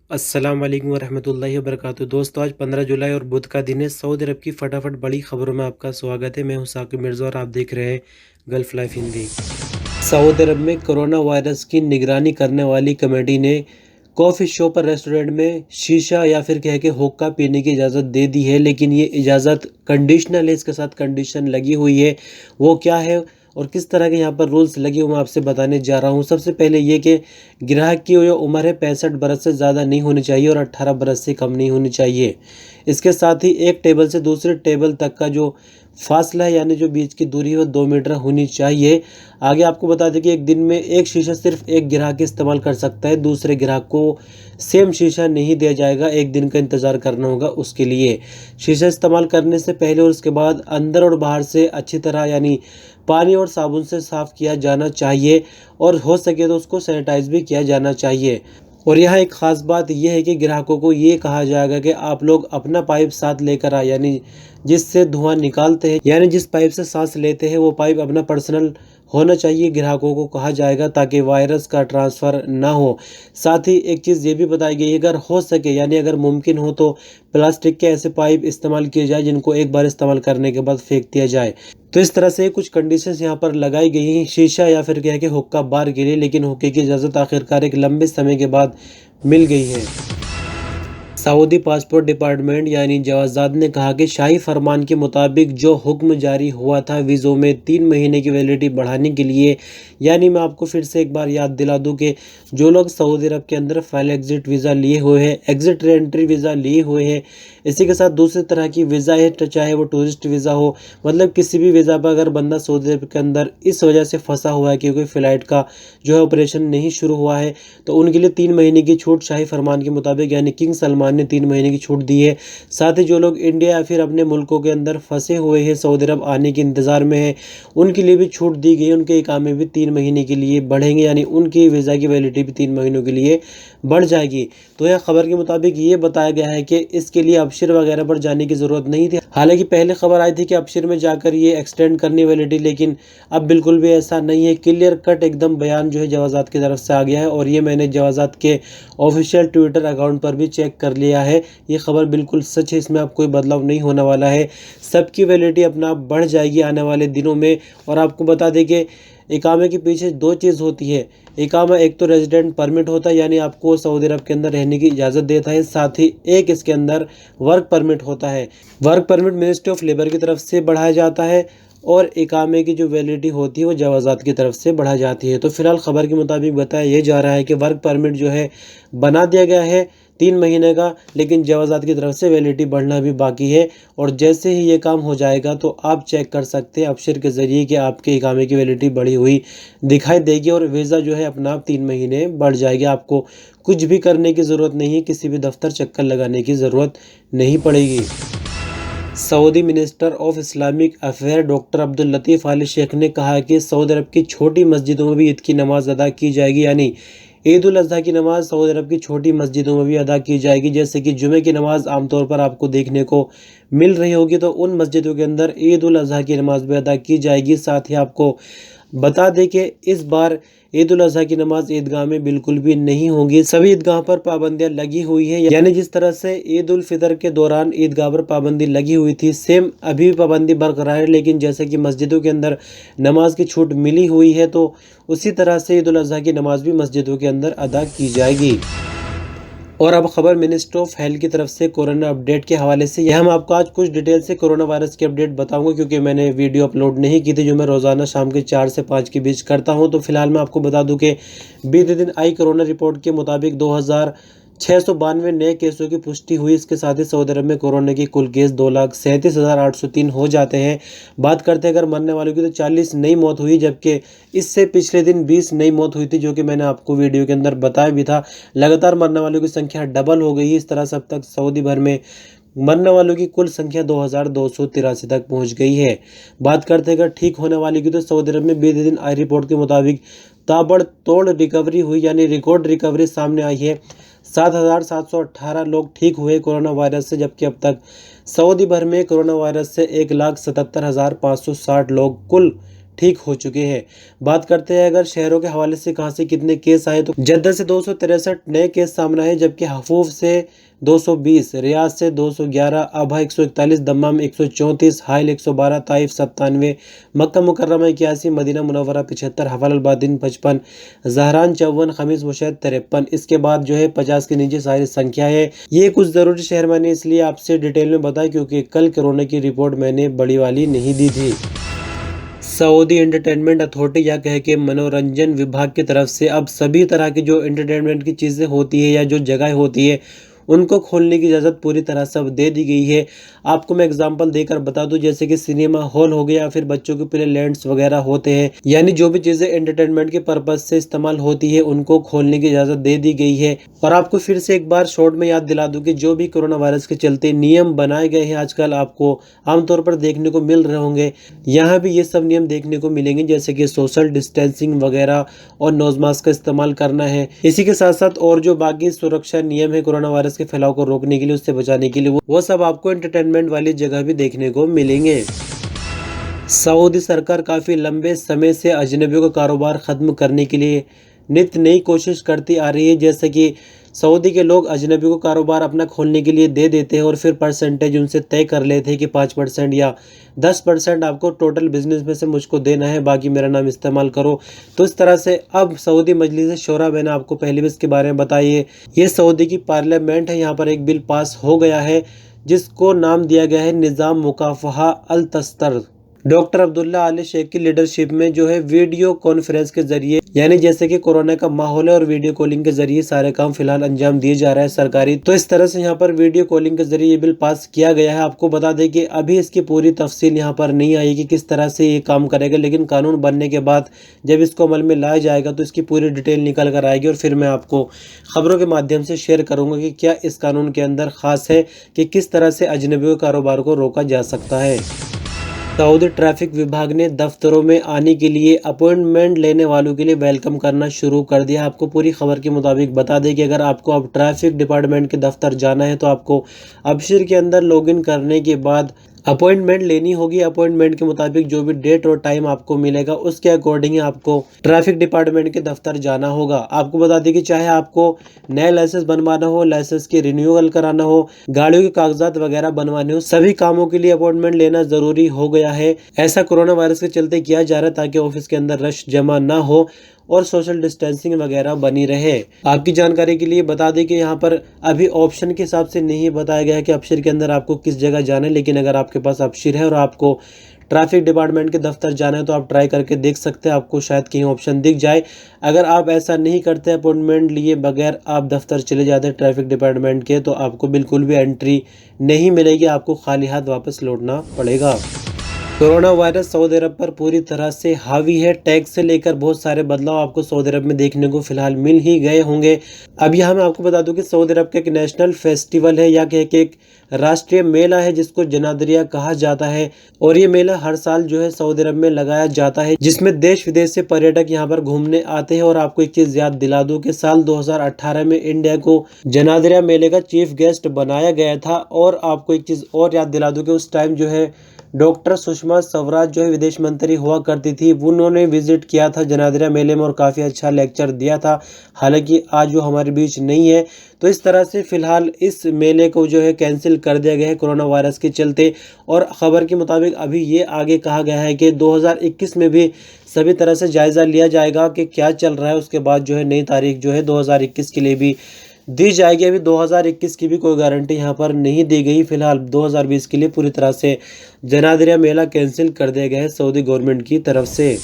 अस्सलाम वालेकुम वरहमतुल्लाहि वबरकातुहू। दोस्तों, आज 15 जुलाई और बुध का दिन है। सऊदी अरब की फटाफट बड़ी खबरों में आपका स्वागत है। मैं हूं साकिब मिर्ज़ा और आप देख रहे हैं गल्फ लाइफ हिंदी। सऊदी अरब में कोरोना वायरस की निगरानी करने वाली कमेटी ने कॉफ़ी शॉप और रेस्टोरेंट में शीशा या फिर कह के हुक्का पीने की इजाज़त दे दी है, लेकिन ये इजाज़त कंडीशनल है। इसके साथ कंडीशन लगी हुई है। वो क्या है और किस तरह के यहाँ पर रूल्स लगे हुए मैं आपसे बताने जा रहा हूँ। सबसे पहले ये कि ग्राहक की जो उम्र है 65 बरस से ज़्यादा नहीं होनी चाहिए और 18 बरस से कम नहीं होनी चाहिए। इसके साथ ही एक टेबल से दूसरे टेबल तक का जो फासला है यानी जो बीच की दूरी है वो 2 मीटर होनी चाहिए। आगे आपको बता दें कि एक दिन में एक शीशा सिर्फ एक ग्राहक इस्तेमाल कर सकता है। दूसरे ग्राहक को सेम शीशा नहीं दिया जाएगा। एक दिन का इंतज़ार करना होगा उसके लिए। शीशा इस्तेमाल करने से पहले और उसके बाद अंदर और बाहर से अच्छी तरह यानी पानी और साबुन से साफ़ किया जाना चाहिए और हो सके तो उसको सैनिटाइज भी किया जाना चाहिए। और यहाँ एक ख़ास बात यह है कि ग्राहकों को ये कहा जाएगा कि आप लोग अपना पाइप साथ लेकर आए, यानी जिससे धुआं निकालते हैं यानी जिस पाइप से सांस लेते हैं वो पाइप अपना पर्सनल होना चाहिए, ग्राहकों को कहा जाएगा, ताकि वायरस का ट्रांसफ़र ना हो। साथ ही एक चीज़ ये भी बताई गई है, अगर हो सके यानी अगर मुमकिन हो तो प्लास्टिक के ऐसे पाइप इस्तेमाल किए जाए जिनको एक बार इस्तेमाल करने के बाद फेंक दिया जाए। तो इस तरह से कुछ कंडीशंस यहाँ पर लगाई गई हैं शीशा या फिर कह के हुक्का बार के लिए, लेकिन हुक्के की इजाज़त आखिरकार एक लंबे समय के बाद मिल गई है। सऊदी पासपोर्ट डिपार्टमेंट यानी जवाज़ात ने कहा कि शाही फरमान के मुताबिक जो हुक्म जारी हुआ था वीज़ों में 3 महीने की वैलिडिटी बढ़ाने के लिए, यानी मैं आपको फिर से एक बार याद दिला दूं कि जो लोग सऊदी अरब के अंदर फाइल एग्ज़िट वीज़ा लिए हुए हैं, एग्ज़िट रीएंट्री वीज़ा लिए हुए हैं, इसी के साथ दूसरी तरह की वीज़ा है, चाहे वो टूरिस्ट वीज़ा हो, मतलब किसी भी वीज़ा पर अगर बंदा सऊदी अरब के अंदर इस वजह से फंसा हुआ है क्योंकि फ़्लाइट का जो है ऑपरेशन नहीं शुरू हुआ है, तो उनके लिए 3 महीने की छूट शाही फरमान के मुताबिक यानी किंग सलमान ने 3 महीने की छूट दी है। साथ ही जो लोग इंडिया या फिर अपने मुल्कों के अंदर फंसे हुए हैं, सऊदी अरब आने के इंतज़ार में हैं, उनके लिए भी छूट दी गई। उनके इकामे भी 3 महीने के लिए बढ़ेंगे, यानी उनकी वीज़ा की वैलिडिटी भी 3 महीनों के लिए बढ़ जाएगी। तो यह खबर के मुताबिक ये बताया गया है कि इसके लिए अबशिर वगैरह पर जाने की ज़रूरत नहीं थी। हालांकि पहले खबर आई थी कि अबशिर में जाकर ये एक्सटेंड करनी वैलिडिटी, लेकिन अब बिल्कुल भी ऐसा नहीं है। क्लियर कट एकदम बयान जो है जवाज़ात की तरफ से आ गया है और ये मैंने जवाज़ात के ऑफिशियल ट्विटर अकाउंट पर भी चेक कर लिया है। ये खबर बिल्कुल सच है, इसमें अब कोई बदलाव नहीं होने वाला है। सबकी वैलिडिटी अपना आप बढ़ जाएगी आने वाले दिनों में। और आपको बता दें कि इकामे के पीछे 2 चीज़ होती है। इकामा एक तो रेजिडेंट परमिट होता है, यानी आपको सऊदी अरब के अंदर रहने की इजाज़त देता है। साथ ही एक इसके अंदर वर्क परमिट होता है। Work permit ministry of labour की तरफ से बढ़ाया जाता है और इकामे की जो वैलिडिटी होती है वो जवाज़ात की तरफ से बढ़ा जाती है। तो फिलहाल खबर के मुताबिक बताया ये जा रहा है कि वर्क परमिट जो है बना दिया गया है 3 महीने का, लेकिन जवाज़ात की तरफ से वैलिडिटी बढ़ना भी बाकी है। और जैसे ही ये काम हो जाएगा तो आप चेक कर सकते हैं अबशिर के ज़रिए कि आपके इकामे की वैलिडिटी बढ़ी हुई दिखाई देगी और वीज़ा जो है अपना आप 3 महीने बढ़ जाएगी। आपको कुछ भी करने की ज़रूरत नहीं है, किसी भी दफ्तर चक्कर लगाने की ज़रूरत नहीं पड़ेगी। Saudi minister of Islamic affair doctor Abdul Latif Al Sheikh ने कहा है कि सऊदी अरब की छोटी मस्जिदों में भी ईद की नमाज़ अदा की जाएगी, यानी ईद उल अज़हा की नमाज़ सऊदी अरब की छोटी मस्जिदों में भी अदा की जाएगी। जैसे कि जुमे की नमाज़ आमतौर पर आपको देखने को मिल रही होगी, तो उन मस्जिदों के अंदर ईद उल अज़हा की नमाज़ भी अदा की जाएगी। साथ ही आपको बता दें कि इस बार ईद उल अज़हा की नमाज ईदगाह में बिल्कुल भी नहीं होगी। सभी ईदगाह पर पाबंदियां लगी हुई हैं, यानी जिस तरह से ईद उल फितर के दौरान ईदगाह पर पाबंदी लगी हुई थी, सेम अभी भी पाबंदी बरकरार है। लेकिन जैसे कि मस्जिदों के अंदर नमाज की छूट मिली हुई है, तो उसी तरह से ईद उल अज़हा की नमाज भी मस्जिदों के अंदर अदा की जाएगी। और अब खबर मिनिस्ट्री ऑफ हेल्थ की तरफ से कोरोना अपडेट के हवाले से। यह हम आपको आज कुछ डिटेल से कोरोना वायरस की अपडेट बताऊंगा, क्योंकि मैंने वीडियो अपलोड नहीं की थी जो मैं रोज़ाना शाम के 4 से 5 के बीच करता हूं। तो फिलहाल मैं आपको बता दूं कि बीते दिन आई कोरोना रिपोर्ट के मुताबिक 2692 नए केसों की पुष्टि हुई। इसके साथ ही सऊदी अरब में कोरोना के कुल केस 2,37,803 हो जाते हैं। बात करते हैं अगर मरने वालों की, तो 40 नई मौत हुई, जबकि इससे पिछले दिन 20 नई मौत हुई थी, जो कि मैंने आपको वीडियो के अंदर बताया भी था। लगातार मरने वालों की संख्या डबल हो गई है। इस तरह से अब तक सऊदी भर में मरने वालों की कुल संख्या 2283 तक पहुंच गई है। बात करते हैं अगर ठीक होने वाली की, तो सऊदी अरब में बीते दिन आई रिपोर्ट के मुताबिक ताबड़तोड़ रिकवरी हुई, यानी रिकॉर्ड रिकवरी सामने आई है। 7,718 लोग ठीक हुए कोरोना वायरस से, जबकि अब तक सऊदी भर में कोरोना वायरस से 1,77,560 लोग कुल ठीक हो चुके हैं। बात करते हैं अगर शहरों के हवाले से कहां से कितने केस आए, तो जद्दा से 263 नए केस सामने आए, जबकि हफूफ से 220, रियाज से 211, अबहा 141, दम्माम 134, हाइल 112, ताइफ 97, मक्का मुकर्रमा 81, मदीना मुनव्वरा 75, हवालबादिन 55, जहरान 54, खमीस मुशहद 53। इसके बाद जो है 50 के नीचे सारी संख्या है। ये कुछ ज़रूरी शहर मैंने इसलिए आपसे डिटेल में बताया क्योंकि कल कोरोना की रिपोर्ट मैंने बड़ी वाली नहीं दी थी। सऊदी एंटरटेनमेंट अथॉरिटी या कह के मनोरंजन विभाग की तरफ से अब सभी तरह की जो एंटरटेनमेंट की चीज़ें होती है या जो जगह होती है उनको खोलने की इजाज़त पूरी तरह से अब दे दी गई है। आपको मैं एग्जांपल देकर बता दूं, जैसे कि सिनेमा हॉल हो गया, फिर बच्चों के प्ले लैंड्स वगैरह होते हैं, यानी जो भी चीज़ें एंटरटेनमेंट के पर्पज से इस्तेमाल होती है उनको खोलने की इजाज़त दे दी गई है। और आपको फिर से एक बार शॉर्ट में याद दिला दूं कि जो भी कोरोना वायरस के चलते नियम बनाए गए हैं आजकल आपको आमतौर पर देखने को मिल रहे होंगे, यहाँ भी ये सब नियम देखने को मिलेंगे, जैसे कि सोशल डिस्टेंसिंग वगैरह और नोज मास्क का इस्तेमाल करना है। इसी के साथ साथ और जो बाकी सुरक्षा नियम है कोरोना वायरस के फैलाव को रोकने के लिए, उससे बचाने के लिए, वो सब आपको एंटरटेनमेंट वाली जगह भी देखने को मिलेंगे। सऊदी सरकार काफ़ी लंबे समय से अजनबियों का कारोबार ख़त्म करने के लिए नित नई कोशिश करती आ रही है। जैसे कि सऊदी के लोग अजनबियों को कारोबार अपना खोलने के लिए दे देते हैं और फिर परसेंटेज उनसे तय कर लेते हैं कि 5% या 10% आपको टोटल बिजनेस में से मुझको देना है, बाकी मेरा नाम इस्तेमाल करो। तो इस तरह से अब सऊदी मजलिस शोरा, मैंने आपको पहले भी इसके बारे में बताइए, ये सऊदी की पार्लियामेंट है, यहाँ पर एक बिल पास हो गया है जिसको नाम दिया गया है निज़ाम मुकाफ़हा अल तस्तर। डॉक्टर अब्दुल्ला आल शेख की लीडरशिप में जो है वीडियो कॉन्फ्रेंस के जरिए, यानी जैसे कि कोरोना का माहौल है और वीडियो कॉलिंग के जरिए सारे काम फिलहाल अंजाम दिए जा रहा है सरकारी। तो इस तरह से यहाँ पर वीडियो कॉलिंग के जरिए ये बिल पास किया गया है। आपको बता दें कि अभी इसकी पूरी तफसील यहाँ पर नहीं आई कि किस तरह से ये काम करेगा, लेकिन कानून बनने के बाद जब इसको अमल में लाया जाएगा तो इसकी पूरी डिटेल निकल कर आएगी और फिर मैं आपको खबरों के माध्यम से शेयर करूंगा कि क्या इस कानून के अंदर खास है कि किस तरह से अजनबियों के कारोबार को रोका जा सकता है। सऊदी ट्रैफिक विभाग ने दफ्तरों में आने के लिए अपॉइंटमेंट लेने वालों के लिए वेलकम करना शुरू कर दिया। आपको पूरी खबर के मुताबिक बता दें कि अगर आपको अब ट्रैफिक डिपार्टमेंट के दफ्तर जाना है तो आपको अबशिर के अंदर लॉगिन करने के बाद अपॉइंटमेंट लेनी होगी। अपॉइंटमेंट के मुताबिक जो भी डेट और टाइम आपको मिलेगा उसके अकॉर्डिंग आपको ट्रैफिक डिपार्टमेंट के दफ्तर जाना होगा। आपको बता दें कि चाहे आपको नया लाइसेंस बनवाना हो, लाइसेंस की रिन्यूअल कराना हो, गाड़ियों के कागजात वगैरह बनवाने हो, सभी कामों के लिए अपॉइंटमेंट लेना जरूरी हो गया है। ऐसा कोरोना वायरस के चलते किया जा रहा है ताकि ऑफिस के अंदर रश जमा ना हो और सोशल डिस्टेंसिंग वगैरह बनी रहे। आपकी जानकारी के लिए बता दें कि यहाँ पर अभी ऑप्शन के हिसाब से नहीं बताया गया है कि अबशिर के अंदर आपको किस जगह जाना है, लेकिन अगर आपके पास अबशिर है और आपको ट्रैफिक डिपार्टमेंट के दफ्तर जाना है तो आप ट्राई करके देख सकते हैं, आपको शायद कहीं ऑप्शन दिख जाए। अगर आप ऐसा नहीं करते, अपॉइंटमेंट लिए बगैर आप दफ्तर चले जाते हैं ट्रैफिक डिपार्टमेंट के, तो आपको बिल्कुल भी एंट्री नहीं मिलेगी, आपको खाली हाथ वापस लौटना पड़ेगा। कोरोना वायरस सऊदी अरब पर पूरी तरह से हावी है। टैक्स से लेकर बहुत सारे बदलाव आपको सऊदी अरब में देखने को फिलहाल मिल ही गए होंगे। अब यहाँ मैं आपको बता दूं कि सऊदी अरब का एक नेशनल फेस्टिवल है या कि एक राष्ट्रीय मेला है जिसको जनादरिया कहा जाता है, और ये मेला हर साल जो है सऊदी अरब में लगाया जाता है, जिसमें देश विदेश से पर्यटक यहाँ पर घूमने आते हैं। और आपको एक चीज याद दिला दूं कि साल 2018 में इंडिया को जनादरिया मेले का चीफ गेस्ट बनाया गया था। और आपको एक चीज और याद दिला दूं कि उस टाइम जो है डॉक्टर सुषमा स्वराज जो है विदेश मंत्री हुआ करती थी, उन्होंने विजिट किया था जनादरिया मेले में और काफ़ी अच्छा लेक्चर दिया था। हालांकि आज वो हमारे बीच नहीं है। तो इस तरह से फिलहाल इस मेले को जो है कैंसिल कर दिया गया है कोरोना वायरस के चलते। और ख़बर के मुताबिक अभी ये आगे कहा गया है कि 2021 में भी सभी तरह से जायज़ा लिया जाएगा कि क्या चल रहा है, उसके बाद जो है नई तारीख जो है 2021 के लिए भी दी जाएगी। अभी 2021 की भी कोई गारंटी यहाँ पर नहीं दी गई। फिलहाल 2020 के लिए पूरी तरह से जनादरिया मेला कैंसिल कर दिया गया है सऊदी गवर्नमेंट की तरफ से।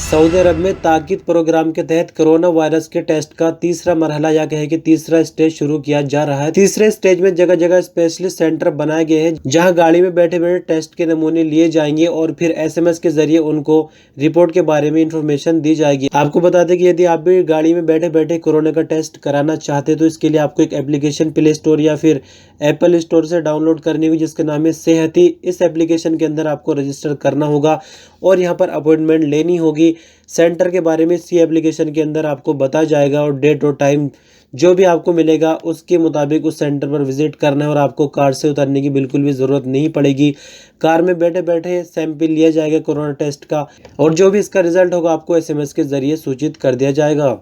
सऊदी अरब में ताकीद प्रोग्राम के तहत कोरोना वायरस के टेस्ट का तीसरा मरहला या कहे कि तीसरा स्टेज शुरू किया जा रहा है। तीसरे स्टेज में जगह जगह स्पेशलिस्ट सेंटर बनाए गए हैं जहां गाड़ी में बैठे बैठे टेस्ट के नमूने लिए जाएंगे और फिर SMS के जरिए उनको रिपोर्ट के बारे में इंफॉर्मेशन दी जाएगी। आपको बता दें कि यदि आप भी गाड़ी में बैठे बैठे कोरोना का टेस्ट कराना चाहते तो इसके लिए आपको एक एप्लीकेशन प्ले स्टोर या फिर एप्पल स्टोर से डाउनलोड करनी होगी जिसका नाम है सेहती। इस एप्लीकेशन के अंदर आपको रजिस्टर करना होगा और यहाँ पर अपॉइंटमेंट लेनी होगी। सेंटर के बारे में इसी एप्लीकेशन के अंदर आपको बताया जाएगा और डेट और टाइम जो भी आपको मिलेगा उसके मुताबिक उस सेंटर पर विजिट करना है और आपको कार से उतरने की बिल्कुल भी ज़रूरत नहीं पड़ेगी। कार में बैठे बैठे सैंपल लिया जाएगा कोरोना टेस्ट का और जो भी इसका रिजल्ट होगा आपको SMS के ज़रिए सूचित कर दिया जाएगा।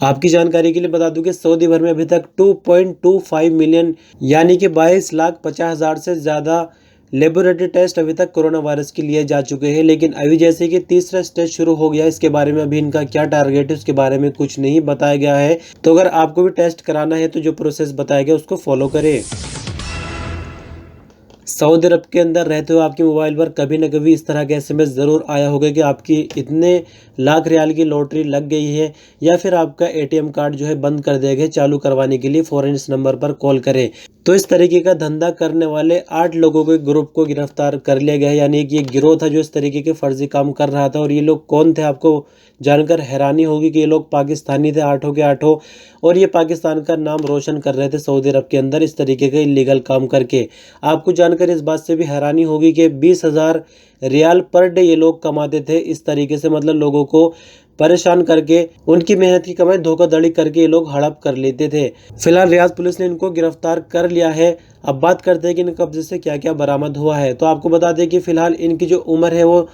आपकी जानकारी के लिए बता दूं कि सऊदी भर में अभी तक 2.25 मिलियन यानी कि 22,50,000 से ज़्यादा लेबोरेटरी टेस्ट अभी तक कोरोना वायरस के लिए जा चुके हैं। लेकिन अभी जैसे कि तीसरा स्टेज शुरू हो गया, इसके बारे में अभी इनका क्या टारगेट है उसके बारे में कुछ नहीं बताया गया है। तो अगर आपको भी टेस्ट कराना है तो जो प्रोसेस बताया गया उसको फॉलो करें। सऊदी अरब के अंदर रहते हुए आपके मोबाइल पर कभी न कभी इस तरह का SMS ज़रूर आया होगा कि आपकी इतने लाख रियाल की लॉटरी लग गई है या फिर आपका ATM कार्ड जो है बंद कर दिया गया। चालू करवाने के लिए फ़ौरन इस नंबर पर कॉल करें। तो इस तरीके का धंधा करने वाले 8 लोगों के ग्रुप को गिरफ्तार कर लिया गया है, यानी कि ये गिरोह था जो इस तरीके के फर्जी काम कर रहा था। और ये लोग कौन थे आपको जानकर हैरानी होगी कि ये लोग पाकिस्तानी थे, 8 के 8 और ये पाकिस्तान का नाम रोशन कर रहे थे सऊदी अरब के अंदर इस तरीके का इलीगल काम करके। आपको जानकर इस बात से भी हैरानी होगी कि 20,000 रियाल पर डे ये लोग कमाते थे इस तरीके से, मतलब लोगों को परेशान करके उनकी मेहनत की कमाई धोखाधड़ी करके ये लोग हड़प कर लेते थे। फिलहाल रियाद पुलिस ने इनको गिरफ्तार कर लिया है। अब बात करते हैं कि इन कब्जे से क्या क्या बरामद हुआ है। तो आपको बता दें कि फिलहाल इनकी जो उम्र है वो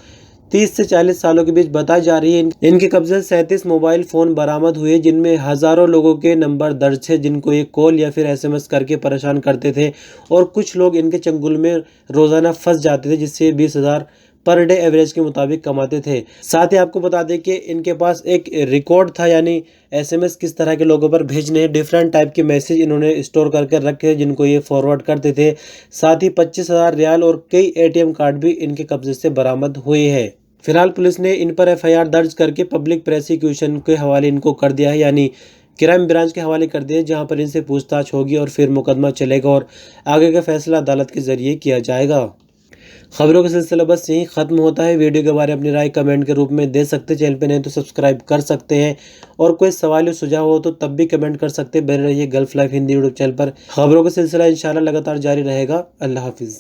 30 से 40 सालों के बीच बताई जा रही है। इनके कब्जे 37 मोबाइल फ़ोन बरामद हुए जिनमें हज़ारों लोगों के नंबर दर्ज है जिनको ये कॉल या फिर SMS करके परेशान करते थे और कुछ लोग इनके चंगुल में रोज़ाना फंस जाते थे जिससे 20,000 पर डे एवरेज के मुताबिक कमाते थे। साथ ही आपको बता दें कि इनके पास एक रिकॉर्ड था, यानी SMS किस तरह के लोगों पर भेजने हैं। डिफरेंट टाइप के मैसेज इन्होंने स्टोर करके रखे जिनको ये फॉरवर्ड करते थे। साथ ही 25,000 रियाल और कई ATM कार्ड भी इनके कब्जे से बरामद हुए हैं। फिलहाल पुलिस ने इन पर FIR दर्ज करके पब्लिक प्रोसिक्यूशन के हवाले इनको कर दिया है, यानी क्राइम ब्रांच के हवाले कर दिया, जहां पर इनसे पूछताछ होगी और फिर मुकदमा चलेगा और आगे का फैसला अदालत के जरिए किया जाएगा। खबरों का सिलसिला बस यहीं ख़त्म होता है। वीडियो के बारे में अपनी राय कमेंट के रूप में दे सकते हैं। चैनल पे नहीं तो सब्सक्राइब कर सकते हैं और कोई सवाल या सुझाव हो तो तब भी कमेंट कर सकते हैं। बने रहिए gulf life Hindi YouTube channel पर। खबरों का सिलसिला इंशाल्लाह लगातार जारी रहेगा। अल्लाह हाफिज़।